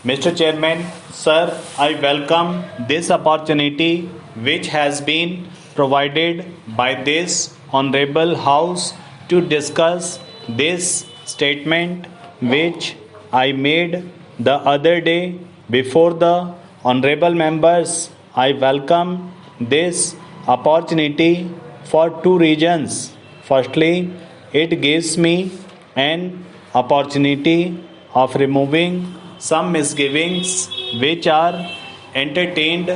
Mr. Chairman, sir, I welcome this opportunity which has been provided by this Honorable House to discuss this statement which I made the other day before the Honorable members. I welcome this opportunity for two reasons. Firstly, it gives me an opportunity of removing some misgivings which are entertained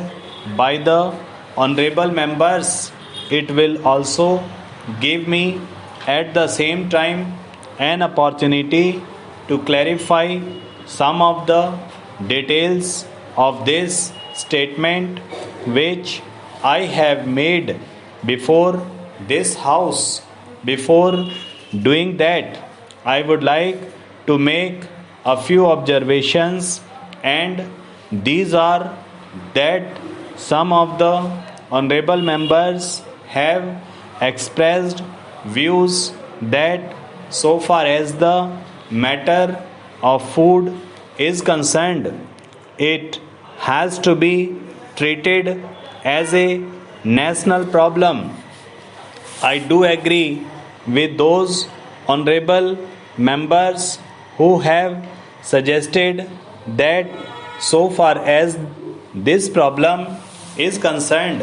by the honorable members. It will also give me at the same time an opportunity to clarify some of the details of this statement which I have made before this house. Before doing that, I would like to make a few observations, and these are that some of the honorable members have expressed views that so far as the matter of food is concerned, it has to be treated as a national problem. I do agree with those honorable members who have suggested that so far as this problem is concerned,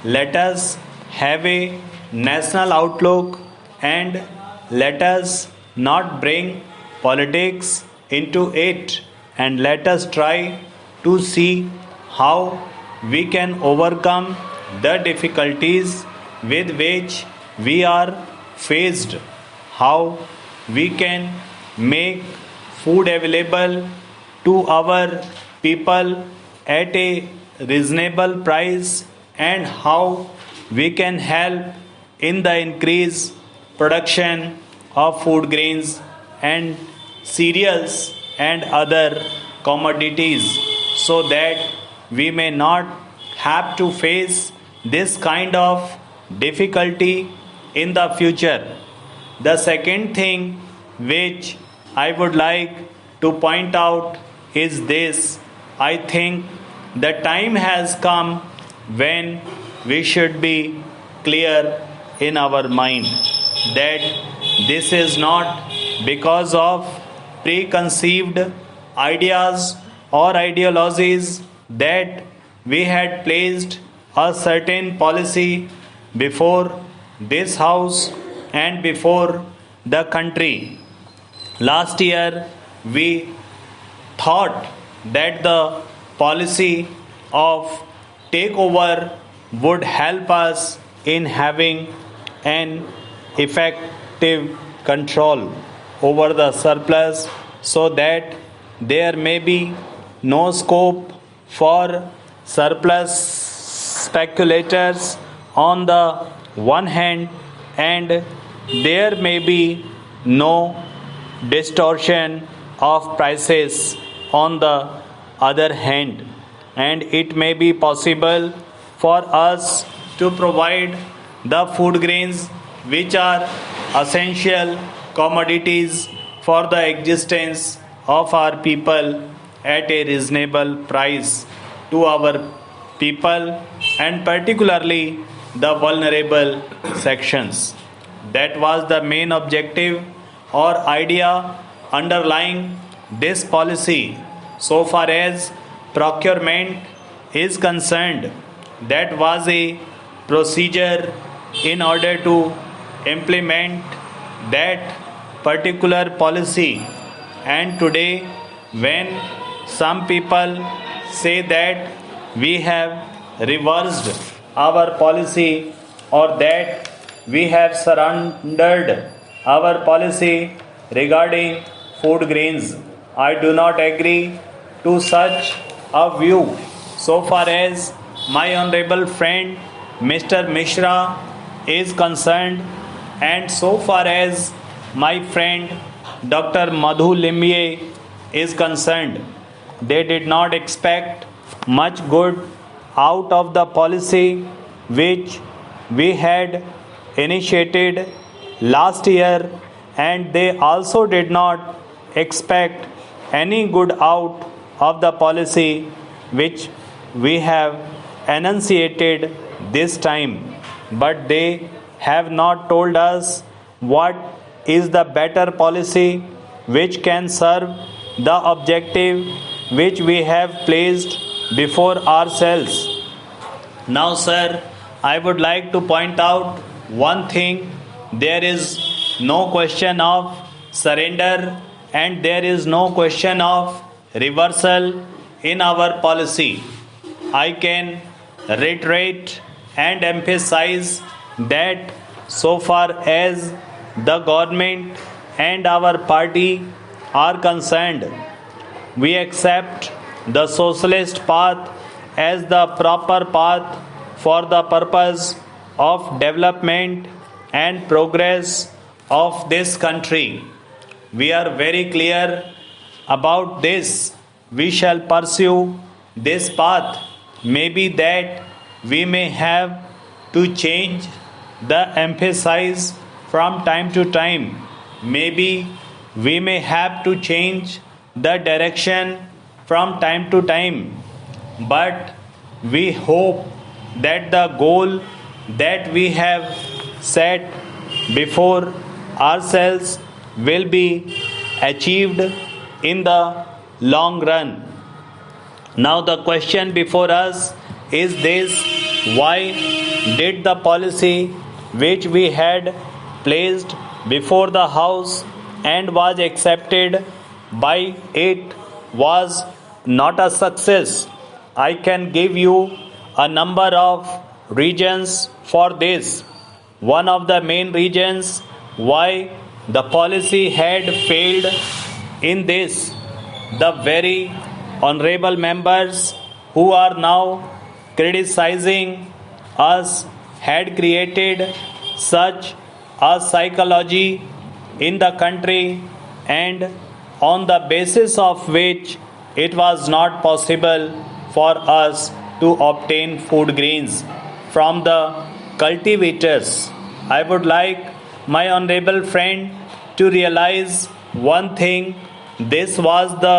let us have a national outlook and let us not bring politics into it, and let us try to see how we can overcome the difficulties with which we are faced, how we can make food available to our people at a reasonable price, and how we can help in the increased production of food grains and cereals and other commodities, so that we may not have to face this kind of difficulty in the future. The second thing which I would like to point out is this: I think the time has come when we should be clear in our mind that this is not because of preconceived ideas or ideologies that we had placed a certain policy before this house and before the country. Last year, we thought that the policy of takeover would help us in having an effective control over the surplus, so that there may be no scope for surplus speculators on the one hand, and there may be no distortion of prices on the other hand, and it may be possible for us to provide the food grains which are essential commodities for the existence of our people at a reasonable price to our people, and particularly the vulnerable sections. That was the main objective or idea underlying this policy. So far as procurement is concerned, that was a procedure in order to implement that particular policy. And today, when some people say that we have reversed our policy, or that we have surrendered our policy regarding food grains, I do not agree to such a view. So far as my honorable friend Mr. Mishra is concerned, and so far as my friend Dr. Madhu Limye is concerned, they did not expect much good out of the policy which we had initiated last year, and they also did not expect any good out of the policy which we have enunciated this time, but they have not told us what is the better policy which can serve the objective which we have placed before ourselves. Now, sir, I would like to point out one thing. There is no question of surrender and there is no question of reversal in our policy. I can reiterate and emphasize that so far as the government and our party are concerned, we accept the socialist path as the proper path for the purpose of development and progress of this country. We are very clear about this. We shall pursue this path. Maybe that we may have to change the emphasis from time to time. Maybe we may have to change the direction from time to time. But we hope that the goal that we have set before ourselves will be achieved in the long run. Now the question before us is this: why did the policy which we had placed before the House and was accepted by it was not a success? I can give you a number of reasons for this. One of the main reasons why the policy had failed in this: the very honorable members who are now criticizing us had created such a psychology in the country, and on the basis of which it was not possible for us to obtain food grains from the cultivators. I would like my honorable friend to realize one thing. This was the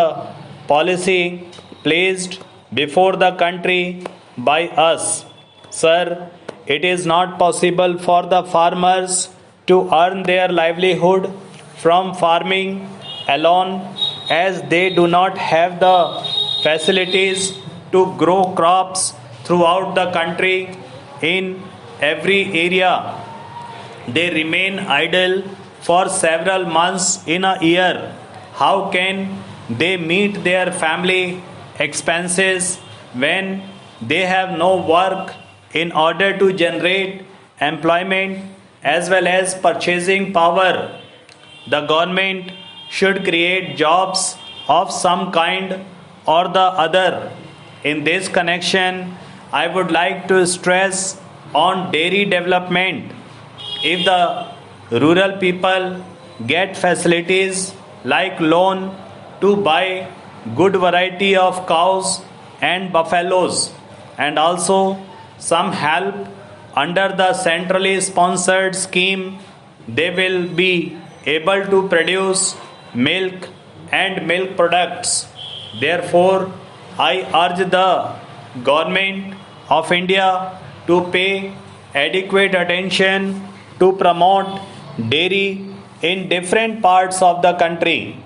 policy placed before the country by us. Sir, it is not possible for the farmers to earn their livelihood from farming alone, as they do not have the facilities to grow crops throughout the country in every area. They remain idle for several months in a year. How can they meet their family expenses when they have no work in order to generate employment as well as purchasing power? The government should create jobs of some kind or the other. In this connection, I would like to stress on dairy development. If the rural people get facilities like loan to buy good variety of cows and buffaloes, and also some help under the centrally sponsored scheme, they will be able to produce milk and milk products. Therefore, I urge the government of India to pay adequate attention to promote dairy in different parts of the country.